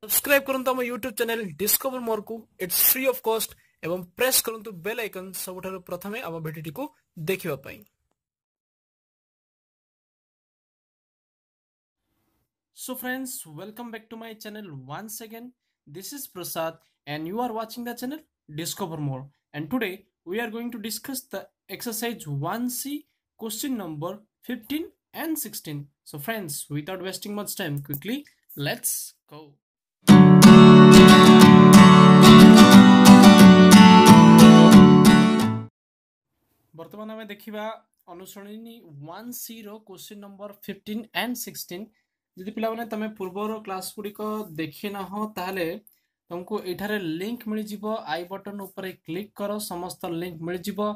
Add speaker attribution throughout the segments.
Speaker 1: Subscribe करंतु हम YouTube channel discover मोर को इट्स फ्री ऑफ कॉस्ट एवं प्रेस करंतु बेल आइकन सबुठारु प्रथमे हम भिडियोटी को देखिबा पई। So friends, welcome back to my channel once again. This is Prasad and you are watching the channel Discover More, and today we are going to discuss the exercise 1C question number 15 and 16. So friends, without wasting much time, quickly let's go. बर्तमान आम देखा अनुसरणी 1C रो question number 15 and 16। जदि पिला माने तमे पूर्वर class गुड़िक देखि ना हो ताहले तुमको एठारे लिंक मिल जिवो। आई बटन ऊपर क्लिक करो, समस्त लिंक मिल जिवो,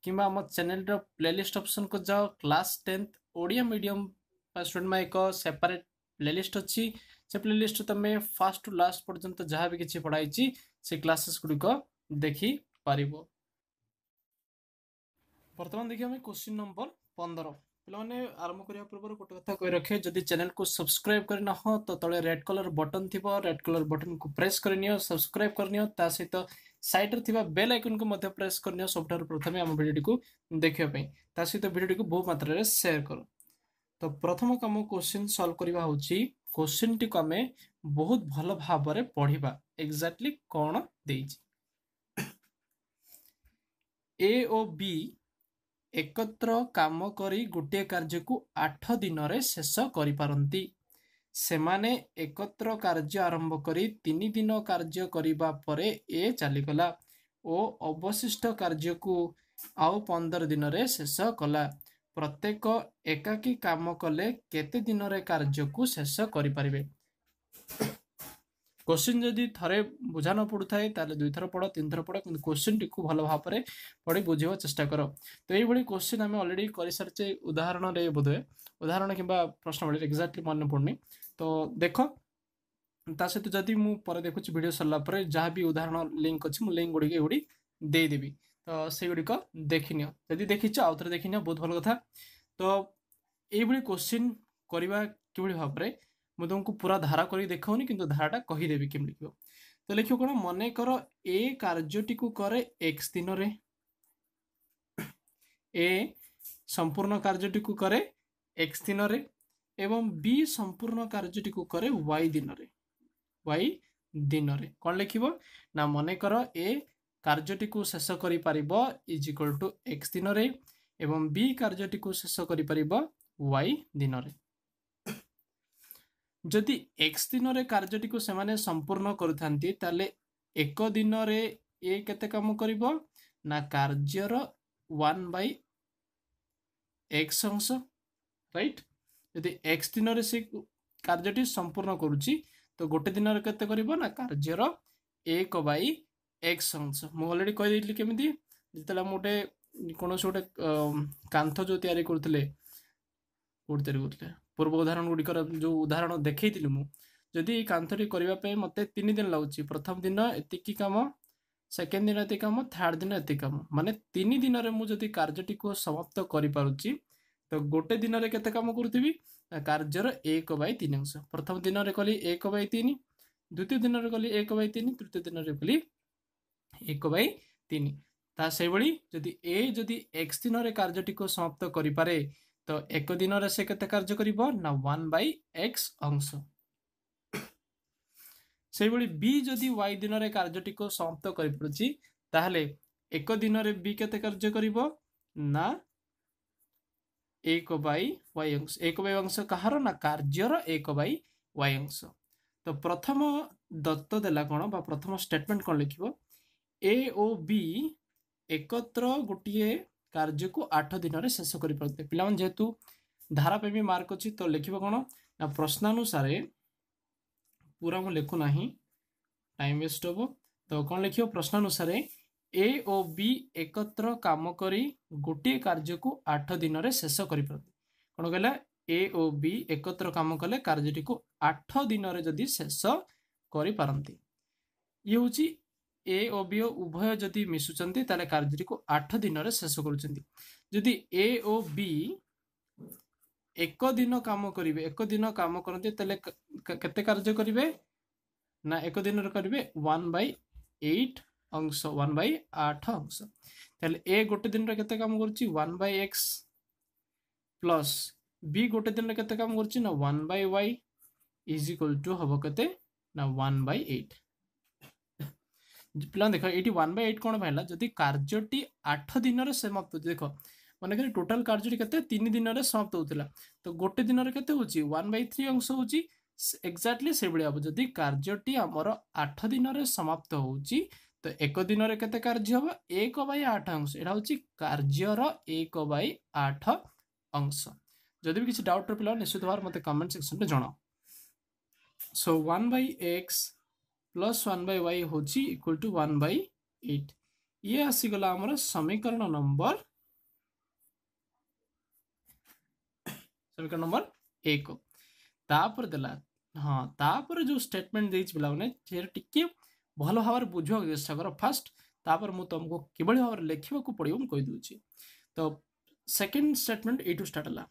Speaker 1: किंबा हम चैनल रो प्लेलिस्ट ऑप्शन को जाओ। Class 10th Odia medium student में एक सेपरेट प्लेलिस्ट अच्छी। से प्लेलिस्ट तमे फर्स्ट टू लास्ट पर्यंत जहाँ भी किसी पढ़ाई से क्लासेस गुड़िक देखि पारिबो। बर्तमान देखिए हमें क्वेश्चन नंबर 15। पे आरंभ करने पूर्व गोटे कथा कही रखे, जदि चैनल को सब्सक्राइब करना हो तो तले रेड कलर बटन थी, रेड कलर बटन को प्रेस करनी, सब्सक्राइब करनी, सहित साइड रे बेल आइकन को मध्य प्रेस करनी सब प्रथम आम भिडियो को देखापी, सहित भिडियो को बहु मात्रा रे शेयर कर। तो प्रथम कम क्वेश्चन सॉल्व करवा होची, क्वेश्चन टी को आम बहुत भल भाव में पढ़ा एक्जाक्टली कौन देइछि। ए ओ बी एकत्र काम करी गोटे कार्य को 8 दिन रे शेष करि पारंती। सेमाने एकत्र कार्य आरंभ करी 3 दिन कार्य करिबा परे ए चलीगला ओ अवशिष्ट कार्य को आउ 15 दिन रे शेष कला। प्रत्येक एकाकी काम कले केते दिन रे कार्य को शेष करि पारिबे। क्वेश्चन जदि थरे बुझा न पड़ू थाए ताले 2 थर पढ़ 3 थर पढ़, कि क्वेश्चन टी भल भाव में पढ़ी बुझा चेष्टा कर। तो ये क्वेश्चन आम अलरेडी कर सारी उदाहरण रे बोधे उदाहरण किंबा प्रश्न एक्जाक्टली मन पड़नी। तो देख ता सहित जदि मुझे देखुँ वीडियो सरला जहाँ भी उदाहरण लिंक अच्छी लिंक गुड़ी ये देदेवी, तो से गुड़िक देखनी। जदि देखी आउ थे देखनी बहुत भल कथा। तो ये क्वेश्चन करवा कि भाव में मुझे तुमको पूरा धारा कर देखाऊनी, किंतु धाराटा कहीदेवी केम लिख। तो लिख कौन, मन कर ए कार्यटी को करे एक्स दिन रे, ए संपूर्ण कार्यटी को करे एक्स दिन रे, एवं बी संपूर्ण कार्यटी को करे वाई दिन रे। वाई दिन रे कौन लिख ना, मन कर ए कार्यटी को शेष करि परिबो इज इक्वल टू एक्स दिन रे, एवं बी कार्यटी को शेष करि परिबो वाई दिन रे। जदि एक्स दिन रे कार्यटी को सेमाने संपूर्ण करथांती ताले एक दिन रे ए केते काम करिवो ना, कार्यर 1/x अंश, राइट। यदि एक्स दिन रे से कार्यटी संपूर्ण करूची तो गोटे दिन रे केते करिवो ना, कार्यर 1/x अंश। मु ऑलरेडी कहि देइली केमिति, जेतला मोटे कोनोस गोटे कांथ जो तयारी करथले पूर्व उदाहरण गुड़िकर जो उदाहरण देखी मुझे कांथटी करने मत 3 दिन लगुच। प्रथम दिन एतिकी काम, सेकेंड दिन एति काम, थर्ड दिन एति काम, माने 3 दिन में मुझे कार्यटी को समाप्त कर पारुची। तो गोटे दिन में केते काम करुथि, कार्यर 1/3 अंश। प्रथम दिन में कली 1/3, द्वितीय दिन में कली 1/3, तृतीय दिन में कली 1/3। ता से भली जदि ए जदि एक्स दिन में कार्यटी को समाप्त करि पारे तो एक दिन रे से केते कार्य करिवो ना 1/x अंश। से भली बी जदि y दिन रे कार्यटी को समाप्त करि पड़ुची ताहले एक दिन रे बी केते कार्य करिवो ना 1/y अंश। 1/y अंश कहार ना, कार्यर 1/y अंश। तो प्रथम दत्त देला कोन बा प्रथम स्टेटमेंट कोन लिखिबो, ए ओ बी एकत्र गोटिए कार्य को 8 दिन में शेष कर पाते। पिला जेहेतु धारा पे भी मार्क अच्छी तो लिख कौन ना, प्रश्नानुसार पूरा मुझे लिखु ना, टाइम वेस्ट हम। तो कौन लिख, प्रश्नानुसार ए ओ बी एकत्र काम करी गोटे कार्य को 8 दिन में शेष कर पाते। कौन कहला, ए ओ बी एकत्र काम कले कार्यटी को 8 दिन में जदि शेष कर पारती। ये हूँ ए ओ बी उभय जदि मिशुचंती ताले कार्यटी को 8 दिन में शेष करुचंती। जदि ए ओ बी एक दिन काम करिवे, एक दिन काम करते ताले केते कार्य करिवे ना एक दिन करेंगे 1/8 अंश 1/8 अंश ताहले ए गोटे दिन रे केते काम करछि 1/x प्लस बी गोटे दिन रे केते काम करछि ना 1/y इज इक्वल टू हबो केते ना 1/8 पिला देख ये 1/8 कौन पाइला जदि कार्यटी 8 दिन समाप्त देख मन कर टोटाल कार्यटी केते 3 दिन समाप्त होतिला तो गोटे दिन केते होची 1/3 अंश होची एक्जाक्टली से भाया हम जदि कार्यटी आमर 8 दिन समाप्त होची तो एक दिन केते कार्य हम 1/8 अंश एटा होची कार्यर 1/8 अंश जदि भी किसी डाउट पिला निश्चित भाव मते कमेंट सेक्शन में जणाओ सो 1/x प्लस 1/y होची इक्वल टू 1/8 ये आसीगला आमर समीकरण नंबर 1 तापर देला हाँ तापर जो स्टेटमेंट देइछ पिला माने जे टिके भलो भाव बुझवा चेष्टा कर फास्ट तापर मु तुमको किबळी भाव लेखिबा को पड़ियो म कहि दूची तो सेकंड स्टेटमेंट एटू स्टार्ट हला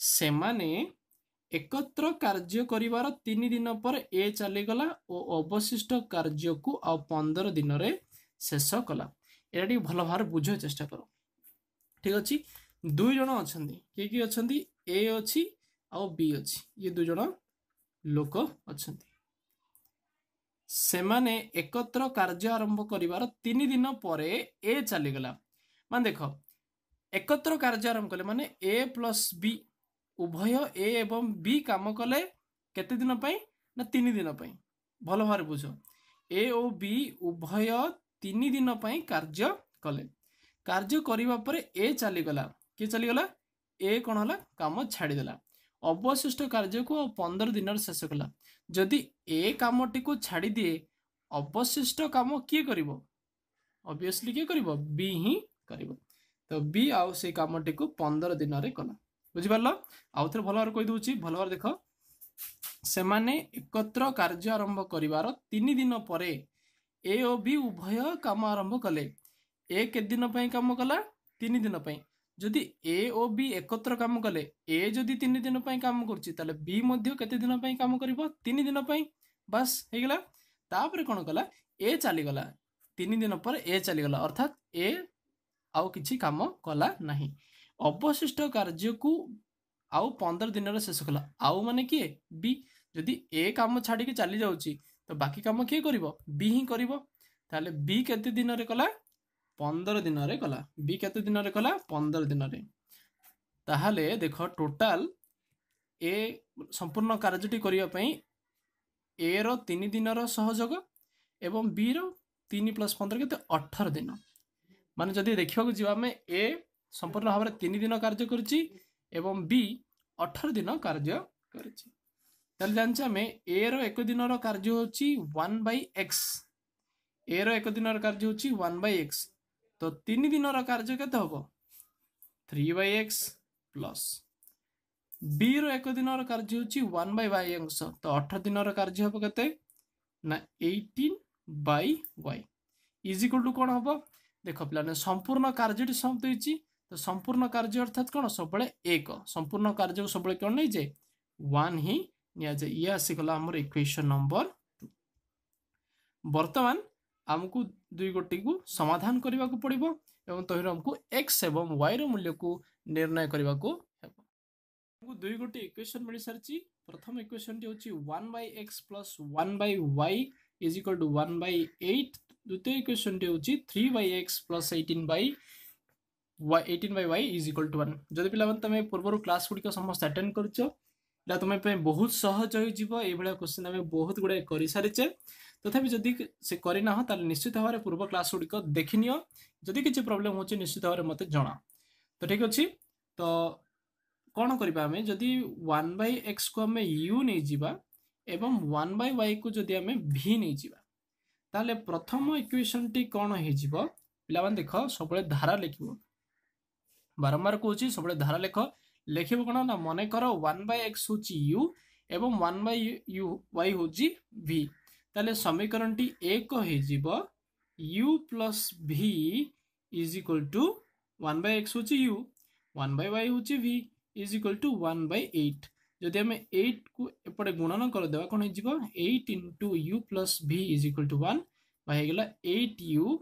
Speaker 1: से माने एकत्र कार्य करिवार 3 दिन पर ए चली गला और अवशिष्ट कार्य को आ 15 दिन रे शेष कला एटा टी भलो भाव बुझ चेष्टा करो ठीक अछि दुई जण अछंती के अछंती ए अछि आ बी अछि ये दुई जण लोक अछंती से माने एकत्र कार्य आरंभ करिवार 3 दिन पर ए चली गला मान देख एकत्र कार्य आरंभ कले माने ए प्लस बी उभय ए एवं बी काम कले केते दिन पई ना 3 दिन पई भलो भार बुझो ए और बी उभय 3 दिन पई कार्य कले कार्य करिवा पर ए चली गला के चली गला ए कोन हला काम छाडी देला अवशिष्ट कार्य को 15 दिन शेष कला जदि ए कामटी को छाडी दिए अवशिष्ट काम किए करिवो ऑब्वियसली किए करिवो बी ही करिवो तो बी आउ से कामटी को 15 दिन रे कला बुझी पारलो आउ थे भल भाव कहि दूची भल भाव देख से माने एकत्र कार्य आरंभ करिवार 3 दिन परे ए और बी उभय काम आरंभ कले ए के दिन पई काम कला 3 दिन पई जदि ए और बी एकत्र काम कले ए जदि 3 दिन पई काम करछि ताले बी मध्ये केते दिन पई काम करिवो 3 दिन पई बस हे गेला तापर कोन कला ए चली गला 3 दिन पर ए चली गला अर्थात ए आउ किछि काम कला नाही अवशिष्ट कार्य को आउ 15 दिन रे शेष कला आउ माने किए बी जदि ए काम छाडी के चली जाउची तो बाकी काम किए करिवो बी ही करिवो ताले बी केते दिन रे कला 15 दिन रे कला बी केते दिन रे कला 15 दिन रे ताहाले देखो टोटाल ए संपूर्ण कार्यटी करिया पई ए रो 3 दिन रो सहयोग एवं बी रो 3 + 15 केते 18 दिन माने जदि देखिबा को जीवा में ए संपूर्ण भाव में 3 दिन कार्य करछि एवं बी 18 दिन कार्य करछि तल जानछ हमें ए रो एक दिन रो कार्य होछि 1/x ए रो एक दिन रो कार्य होछि 1/x तो 3 दिन रो कार्य केते होबो 3/x प्लस बी रो एक दिन रो कार्य होछि 1/y अंश तो 18 दिन रो कार्य होबो केते ना 18/y इज इक्वल टू कोन होबो देखो पिलाने संपूर्ण कार्यटी समाप्त होइछि तो संपूर्ण कार्य अर्थात कौन सब एक संपूर्ण कार्य को सब कौन नहीं जाए 1 ही निया जाए ये आसीगला हमर इक्वेशन नंबर 2 वर्तमान हमको दुई गोटी को समाधान करने को पड़िबो एवं तहिर हमको x एवं y रो मूल्य को निर्णय करने को हेबो हमको दुई गोटी इक्वेशन मिल सारछि प्रथम इक्वेशन टी होछि 1/x + 1/y is equal to 1/8 द्वितीय इक्वेशन टी होछि 3/x + 18/y is equal to 1 जदि पिला तमे पूर्व क्लास गुडी समस्त अटेंड करछो ला तमे पे बहुत सहज होई जीवो ए भलिया क्वेश्चन हमें बहुत गुडे करि सारिचे तथापि जदि से करिना हो ताले निश्चित भाव पूर्व क्लास गुडी को देखिनियो जदि किछि प्रॉब्लम होछि निश्चित भाव मते जणा तो ठीक अछि तो कोन करबा हमें जदि 1/x को हमें u नै जीवा एवं 1/y को जदि हमें v नै जीवा ताले प्रथम इक्वेशन टी कोन हे जीवो पिला मान देखो सबले धारा लिखिबो बारंबार कहूँ सब धारा लेख लिखे कौन ना मन कर 1/x हूँ u एवं 1/y हूँ v ताले समीकरण टी एक हो u + v is equal to 1/x हूँ u 1/y हूँ v इज इक्वल टू 1/8 जदि आम 8 को एपटे गुणन करदे कौन हो 8 इंटू यू प्लस भि इज इक्वल टू 1 होगा 8u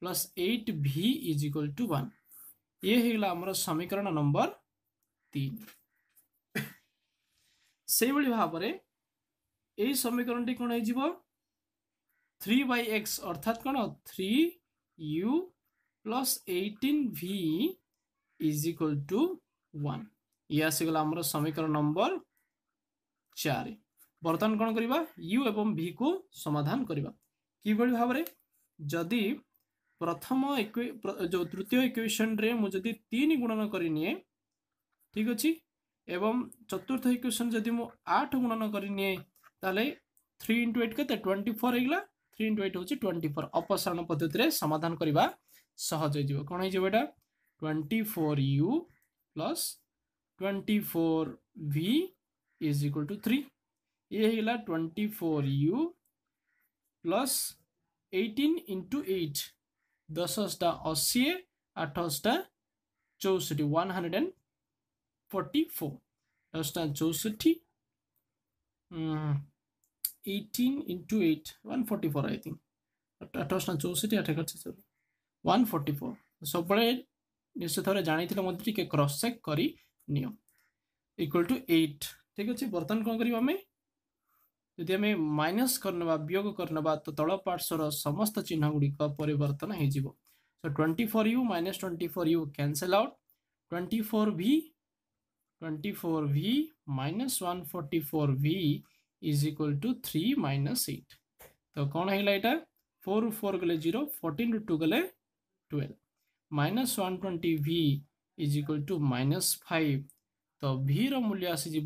Speaker 1: plus 8v is equal to 1 ये होगा आमर समीकरण नंबर 3 से भाव में यही समीकरण टी कौन हो 3/x अर्थात कौन 3u plus 18v is equal to 1 ये आसीगला आमर समीकरण नंबर 4 बर्तमान कौन करवा u एवं v को समाधान करवा कि भाव में जदि प्रथम जो तृतीय इक्वेशन रे मु जदि 3 गुणन करनिए ठीक अच्छे एवं चतुर्थ इक्वेशन जदि मु 8 गुणन करनिए ताले 3 इंटू 8 के 24 होगा 3 इंटू 8 हूँ 24 अपसारण पद्धति समाधान करवा सहज हो कौन होटा 24u plus 24v is equal to 3 ये होगा 24u plus 18 into 8 10 80 8 64 144 10 64 18 into 8 144 I think 8 64 8 144 सब निश्चित भाव जानी थे क्रॉस चेक कर इक्वल टू 8 ठीक अच्छे बर्तमान कौन करें आम यदि आम माइनस करने वियोग करने तो तल पार्श्वर समस्त चिन्ह गुड़िक परिवर्तन हो 24u minus 24u cancel out 24v minus 144v is equal to 3 minus 8 तो कौन है यहाँ 4 रू 4 गले 0 14 रू 2 गले 12 minus 120v is equal to minus 5 तो v रो मूल्य आसीज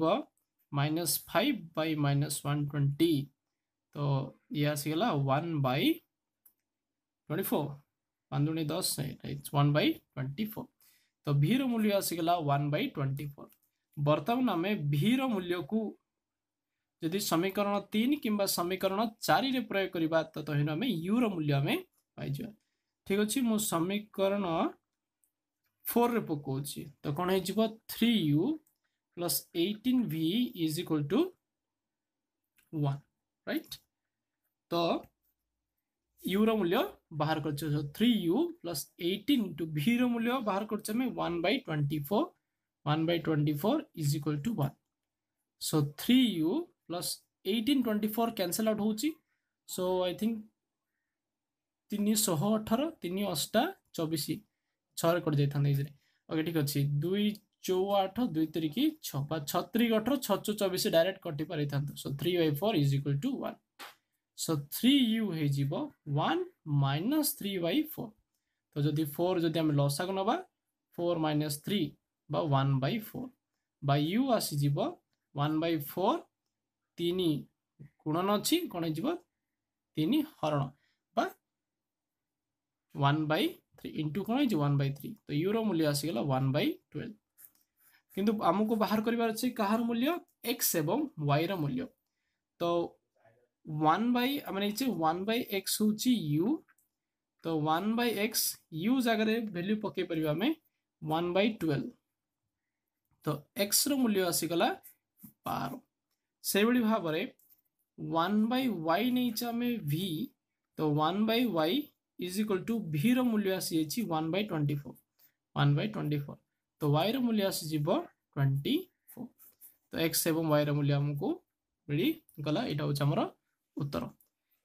Speaker 1: माइनस 5 बाई माइनस 120 तो ये आसीगला 1/24 5 दूनी 10 1/24 तो v रो मूल्य आसीगला 1/24 बर्तमान आम v रो मूल्य को यदि समीकरण 3 किंबा समीकरण 4 रे प्रयोग करबा तो आम u रो मूल्य आम पाइजा ठीक अच्छे मु समीकरण 4 रे पकाउछि तो कौन हो 3u plus 18v is equal to 1 right तो u रो मूल्य बाहर कर 3u प्लस 18 इंटू v रो मूल्य बाहर कर 1/24 is equal to 1 so 3u प्लस 18 24 कैंसल आउट होची सो आई थिंक 318 3 8 24 6 कर जाता ओके ठीक अच्छे 2 4 8 2 3 6 6 18 6 24 डायरेक्ट कटि पारि था so 3/4 is equal to 1 so 3u हो 1 माइनस 3/4 तो जदि 4 जदि आम लसाग नवा 4 माइनस 3 बा 1/4 बा u आसी 1/4 3 गुणन अच्छी कौन हो 3 हरण बा 1/3 इंटू कौन हो 1/3 तो u रो मूल्य आसीगला 1/12 किंतु आमको बाहर करिवार अछि कहार मूल्य x एवं y रो मूल्य तो 1/x होची u तो 1/x u जगह रे वैल्यू पके परिबा में 1/12 तो x रो मूल्य आसी गला 12 से बड़ी भाव रे 1/y नै चामे v तो 1/y is equal to v रो मूल्य आसी अछि 1/24 तो y रो मूल्य आसी जीवो 24 तो x एवं y रो मूल्य हमको मिली गला एटा होछ हमर उत्तर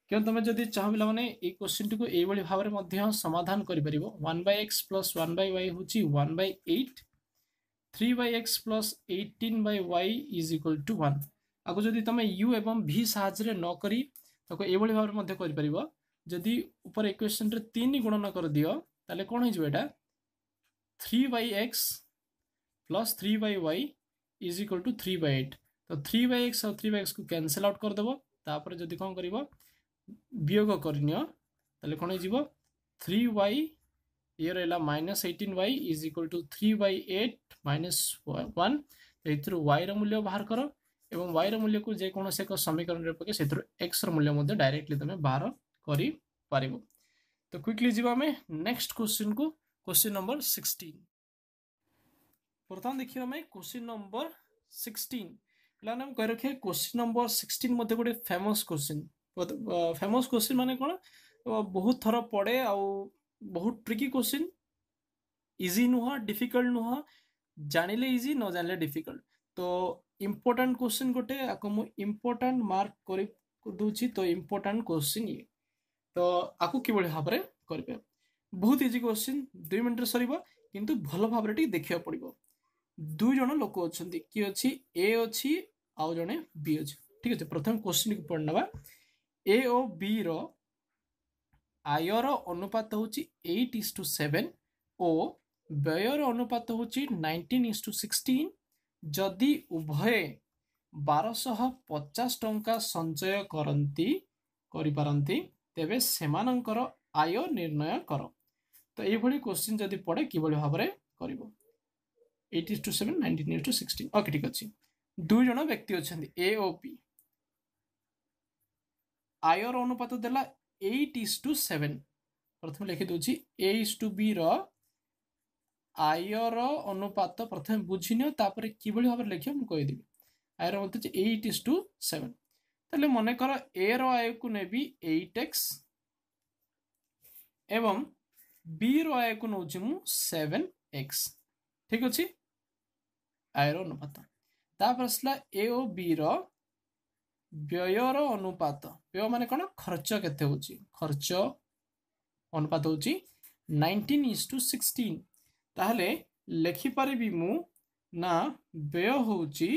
Speaker 1: क्यों तुम जदि चाह पिला माने ए क्वेश्चन को ए बळी भाव रे मध्य समाधान करि परिबो 1/x + 1/y होची 1/8 3/x + 18/y is equal to 1 आको जदि तुम u एवं v साहाय्य रे न करी ताको ए बळी भाव रे मध्य करि परिबो जदि ऊपर इक्वेशन रे 3 गुणन कर दियो ताले कोन हो जेबा एटा 3/x plus 3/y is equal to 3/8 तो 3/x और 3/x को कैंसल आउट कर देबो तापर जदि कोन करिवो वियोग करनियो ताले कोन हो 3y ये रहला -18y इज इक्वल टू 3/8 - 1 एथरो y रो मूल्य बाहर करो एवं y रो मूल्य को जे कोनोसे एक समीकरण रे पके सेथरो x रो मूल्य मध्ये डायरेक्टली तमे बाहर करि पारिबो तो क्विकली जीवा में नेक्स्ट क्वेश्चन को क्वेश्चन नंबर 16 प्रथम देखियो में क्वेश्चन नंबर 16 ପିଲାମାନେ ମୁଁ କହି ରଖିए क्वेश्चन नंबर 16 मते गोटे फेमस क्वेश्चन माने कोन बहुत थर पड़े आउ बहुत ट्रिकी क्वेश्चन इजी नुह डिफिकल्ट नुह जानिले इजी न जानिले डिफिकल्ट तो इम्पोर्टेंट क्वेश्चन गोटे आको मु इम्पोर्टेंट मार्क करि दूची तो इम्पोर्टेंट क्वेश्चन ये तो आको कि बळे भाबरे करबे बहुत इजी क्वेश्चन 2 मिनिट रे सरीबो किंतु भलो भाबरे टी देखिया पड़िबो दुई जन लोक अच्छे किए अच्छी ए अच्छी आउ जड़े बी अच्छे ठीक है प्रथम क्वेश्चन को पढ़ना ए और बी रो आयर अनुपात हूँ 8:7 और व्ययर अनुपात हूँ 19:16 जदि उभय 1250 टंका संचय करती तेबे सेमानंकर आय निर्णय कर तो ये क्वेश्चन जदि पड़े कि भाव में कर 8:7 19:16 ओके ठीक अच्छे दुई जन व्यक्ति अच्छा ए और बी आयर अनुपात देला 8:7 प्रथम लिखि दूची A/B रो आयर अनुपात प्रथम बुझिनियो तापर कि भाव में लिखियो मु कहि देबी आयर अनुपात 8:7 तले मने कर ए रो आय को नेबी 8x एवं बी रो आय को नउची मु 7x ठीक अछि आयर अनुपात तापर असला ए और बी रो व्ययर अनुपात व्यय माने कोन खर्च केते होची खर्च अनुपात होची 19:16 ताहले लेखि परिबी मु ना व्यय होची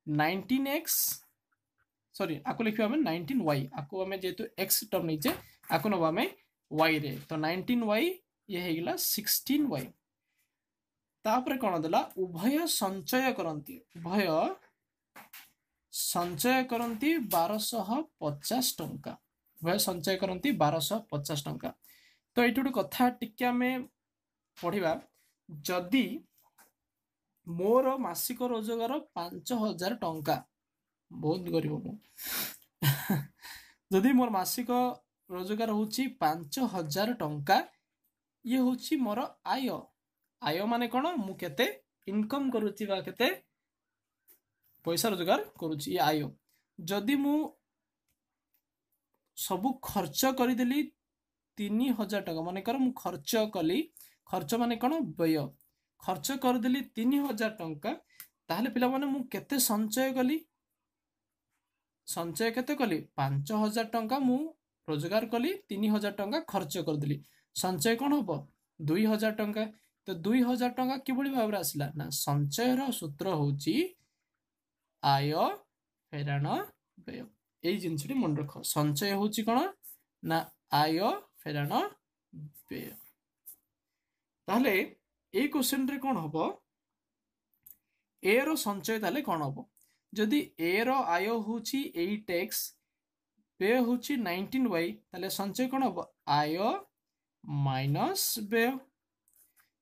Speaker 1: 19x सॉरी आको लिखिबा हमें 19y आको हमें जेतु x टर्म नीचे आको नबा हमें y रे तो 19y ये हे गेला 16y तापर कौन देला उभय संचय करती 1250 टंका उभय संचय करती 1250 टंका तो ये गोटे कथा टिके आम पढ़ा जदि मोर मासिक रोजगार 5000 टंका बहुत गरीब मु जदि मोर मासिक रोजगार हूँ 5000 टंका ये हूँ मोर आय आय माने कौन मु केते इनकम करुची बा केते पैसा रोजगार करुची आय जदि मु सबु खर्च करदेली 3000 टका माने कर मु खर्च कली खर्च माने कौन व्यय खर्च करदेली 3000 टंका ताहले पिला माने मु केते संचय कली संचय केते कली 5000 टंका मु रोजगार कली 3000 टंका खर्च करदेली संचय कौन हम 2000 टंका तो 2000 टंका किभली भाव आसला ना संचयर सूत्र होची आय फेराण व्यय यही जिनसटी मन रख संचय होची कौन ना आय फेराण व्यय ताहले ए क्वेश्चन रे कौन हबो ए रो संचय ताले कौन हबो जदि ए रो आय होची 8x व्यय होची 19y ताले संचय कौन हबो आय माइनस व्यय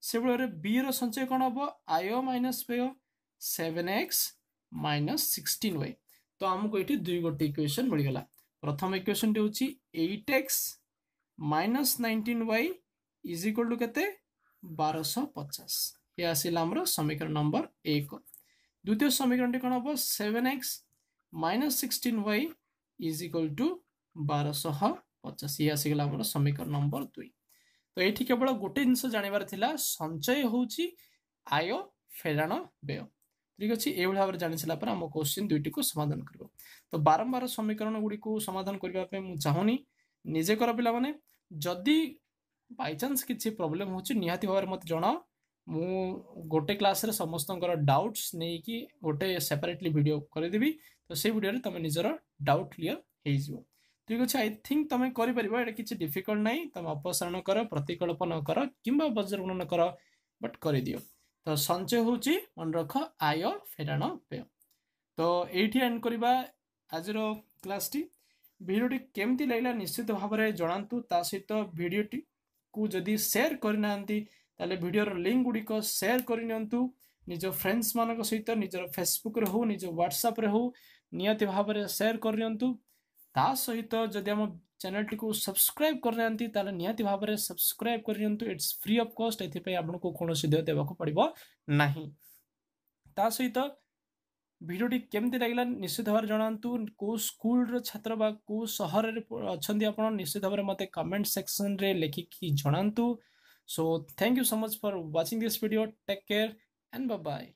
Speaker 1: से बेले बी रो संचय कौन हम आय माइनस व्यय 7x माइनस 16y तो आमको ये दुई गोटे इक्वेशन मिलगला प्रथम इक्वेशन टी होची 8x minus 19y is equal to केते 1250 ये आसिला हमरो समीकरण नंबर 1 द्वितीय समीकरण टी कोन हम 7x minus 16y is equal to 1250 ये आसिला हमरो समीकरण नंबर 2 तो ये केवल गोटे जिनस जानवर थिला संचय होची आय फेराण व्यय ठीक अच्छे ये भाव में जानी सारा आम क्वेश्चन दुईटी को समाधान कर तो बारंबार समीकरण गुड़ी को समाधान करने मुझे चाहूनी निजे कर पिला माने जदि बाय चांस किसी प्रॉब्लम हो निहाती भाव में मत जनाओ मु गोटे क्लास रे समस्त डाउट्स नहीं कि गोटे सेपरेटली वीडियो करदेवी तो से वीडियो तुम निजर डाउट क्लीयर हो ठीक अच्छे आई थिंक तुम कर किसी डिफिकल्ट ना तुम अपसारण कर प्रतिकल्प न कर कि वज्रगुणन कर बट कर दियो तो संचय होची मन रख आय फेराण व्यय तो ये एंड करवा आज क्लास टी भिडियोटी केमती लगला निश्चित भाव में जनातु ता सहित भिडियोटी को जदि शेयर करना ताले भिडियोर लिंक गुड़िक शेयर करनियंतु निज फ्रेंड्स मान सहित निजर फेसबुक रे हो निज व्हाट्सएप रे हो नियति भाव में शेयर करनियंतु ता सहित जदि आम चैनल टी को सब्सक्राइब करना ताले नियति भाव में सब्सक्राइब करनियंतु इट्स फ्री ऑफ कॉस्ट एथि आपको कौन देवाक पड़ो नहीं ता सहित भिडियोटी केमती लगिला निश्चित भाव जनातु को स्कूल छात्र बा को सहर अच्छा आप निश्चित भाव मत कमेंट सेक्शन रे लिखिकी जनातु so thank you so much for watching this video take care and bye bye.